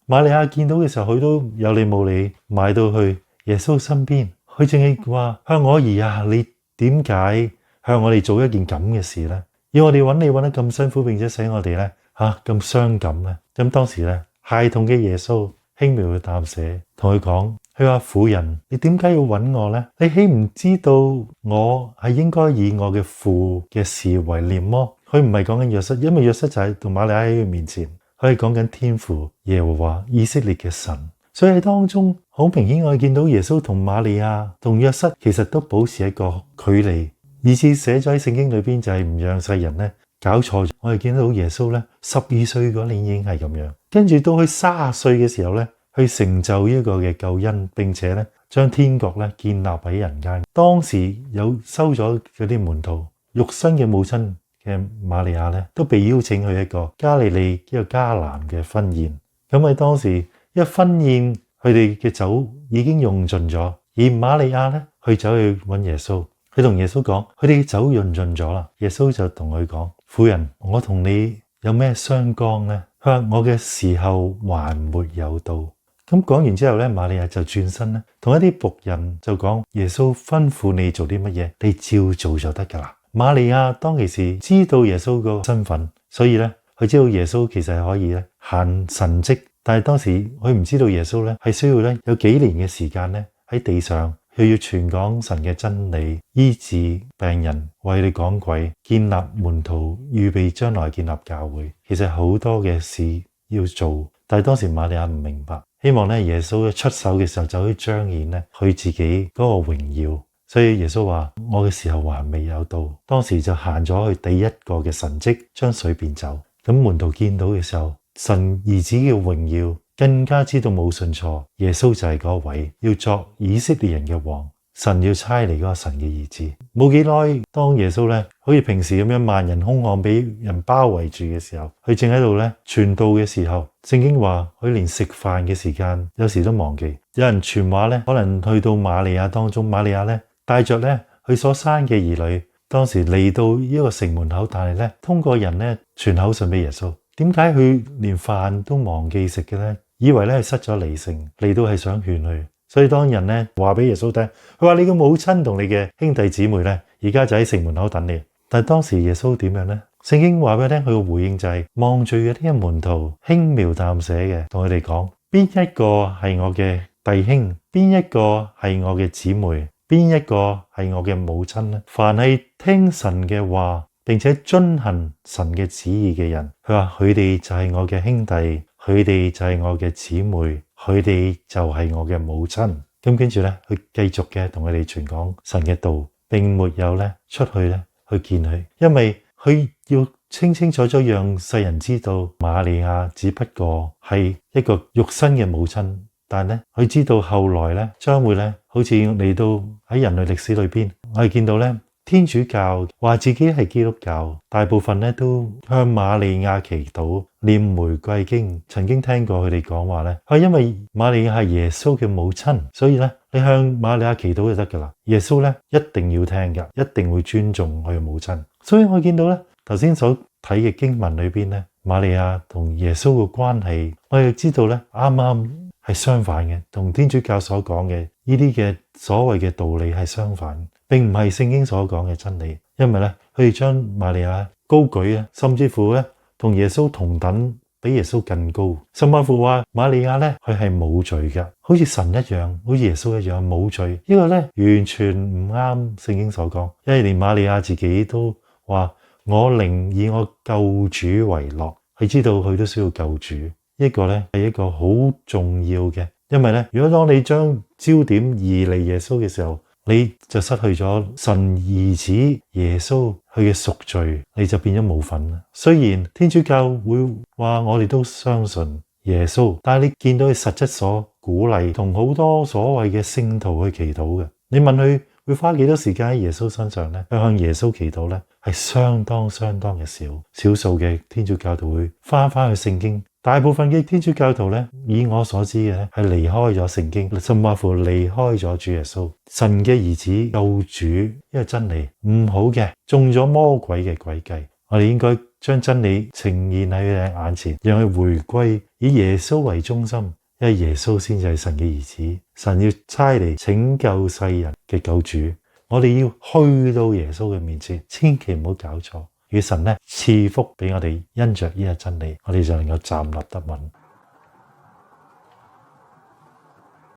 瑪利亞見到嘅時候，佢都有理冇理埋到去耶穌身邊，佢淨係話：向我兒啊，你點解向我哋做一件咁嘅事呢？要我哋揾你揾得咁辛苦，並且使我哋呢咁傷感呢？咁當時呢，孩童嘅耶穌輕描嘅淡寫同佢講：佢話婦人，你點解要揾我呢？你豈唔知道我係應該以我嘅父嘅事為念麼？佢唔係講緊約瑟，因為約瑟就係同瑪利亞喺佢面前，佢係講緊天父耶和華以色列嘅神。所以喺當中好明顯，我哋見到耶穌同瑪利亞同約瑟其實都保持一個距離，以致寫咗喺聖經裏邊就係唔讓世人呢搞錯。我哋見到耶穌呢12歲嗰年已經係咁樣，跟住到佢30歲嘅時候呢，去成就呢個嘅救恩，並且呢將天國呢建立喺人間。當時有收咗嗰啲門徒，肉身嘅母親嘅瑪利亞呢都被邀請去一個加利利一個迦南嘅婚宴。咁喺當時一婚宴，佢哋嘅酒已經用盡咗，而瑪利亞呢去走去揾耶穌，佢同耶穌講：佢哋嘅酒用盡咗啦。耶穌就同佢講：婦人，我同你有咩相干呢？佢話：我嘅時候還沒有到。咁講完之後呢，瑪利亞就轉身呢，同一啲僕人就講：耶穌吩咐你做啲乜嘢，你照做就得噶啦。瑪利亞當其時知道耶穌個身份，所以呢，佢知道耶穌其實係可以呢行神蹟。但係當時佢唔知道耶穌咧係需要咧有幾年嘅時間咧喺地上，佢要傳講神嘅真理，醫治病人，為你趕鬼，建立門徒，預備將來建立教會。其實好多嘅事要做，但係當時瑪利亞唔明白，希望咧耶穌一出手嘅時候就可以彰顯咧佢自己嗰個榮耀。所以耶穌話：我嘅時候還未有到。當時就行咗去第一個嘅神蹟，將水變酒。咁門徒見到嘅時候，神兒子嘅榮耀更加知道冇信錯，耶穌就係嗰位要作以色列人嘅王，神要差嚟嗰個神嘅兒子。冇幾耐，當耶穌咧好似平時咁樣萬人空巷俾人包圍住嘅時候，佢正喺度咧傳道嘅時候，聖經話佢連食飯嘅時間有時都忘記。有人傳話咧，可能去到瑪利亞當中，瑪利亞咧帶着咧佢所生嘅兒女，當時嚟到呢個城門口，但係咧通過人咧傳口信俾耶穌。點解佢連飯都忘記食嘅呢？以為咧係失咗理性，嚟到係想勸佢。所以當人咧話俾耶穌聽，佢話你嘅母親同你嘅兄弟姊妹咧，而家就喺城門口等你。但係當時耶穌點樣呢？聖經話俾佢聽，佢嘅回應就係望住嗰啲門徒，輕描淡寫嘅同佢哋講：邊一個係我嘅弟兄？邊一個係我嘅姊妹？邊一個係我嘅母親呢？凡係聽神嘅話，並且遵行神嘅旨意嘅人，佢話佢哋就係我嘅兄弟，佢哋就係我嘅姊妹，佢哋就係我嘅母親。咁跟住咧，佢繼續嘅同佢哋傳講神嘅道，並沒有咧出去咧去見佢，因為佢要清清楚楚讓世人知道瑪利亞只不過係一個肉身嘅母親，但係咧佢知道後來咧將會咧好似嚟到喺人類歷史裏邊，我哋見到咧。天主教話自己係基督教，大部分咧都向瑪利亞祈禱，念玫瑰經。曾經聽過佢哋講話咧，係因為瑪利亞係耶穌嘅母親，所以咧你向瑪利亞祈禱就得噶啦。耶穌咧一定要聽噶，一定會尊重佢嘅母親。所以我見到咧頭先所睇嘅經文裏邊咧，瑪利亞同耶穌嘅關係，我哋知道咧啱啱係相反嘅，同天主教所講嘅呢啲嘅所謂嘅道理係相反。並唔係聖經所講嘅真理，因為咧佢哋將瑪利亞高舉啊，甚至乎咧同耶穌同等，比耶穌更高。甚至乎話瑪利亞咧佢係冇罪嘅，好似神一樣，好似耶穌一樣冇罪。呢個咧完全唔啱聖經所講，因為連瑪利亞自己都話：我寧以我救主為樂。佢知道佢都需要救主，呢個咧係一個好重要嘅，因為咧如果當你將焦點移離耶穌嘅時候，你就失去咗神兒子耶穌佢嘅贖罪，你就變咗冇份啦。雖然天主教會話我哋都相信耶穌，但係你見到佢實質所鼓勵同好多所謂嘅聖徒去祈禱嘅，你問佢會花幾多時間喺耶穌身上呢？向耶穌祈禱呢，係相當嘅少。少數嘅天主教徒會翻去聖經。大部分嘅天主教徒咧，以我所知嘅咧，係離開咗聖經，甚至乎離開咗主耶穌，神嘅兒子救主，因為真理唔好嘅，中咗魔鬼嘅詭計。我哋應該將真理呈現喺佢哋眼前，讓佢回歸以耶穌為中心，因為耶穌先至係神嘅兒子，神要差嚟拯救世人嘅救主。我哋要去到耶穌嘅面前，千祈唔好搞錯。與神呢賜福俾我哋，因着呢個真理，我哋就能夠站立得穩。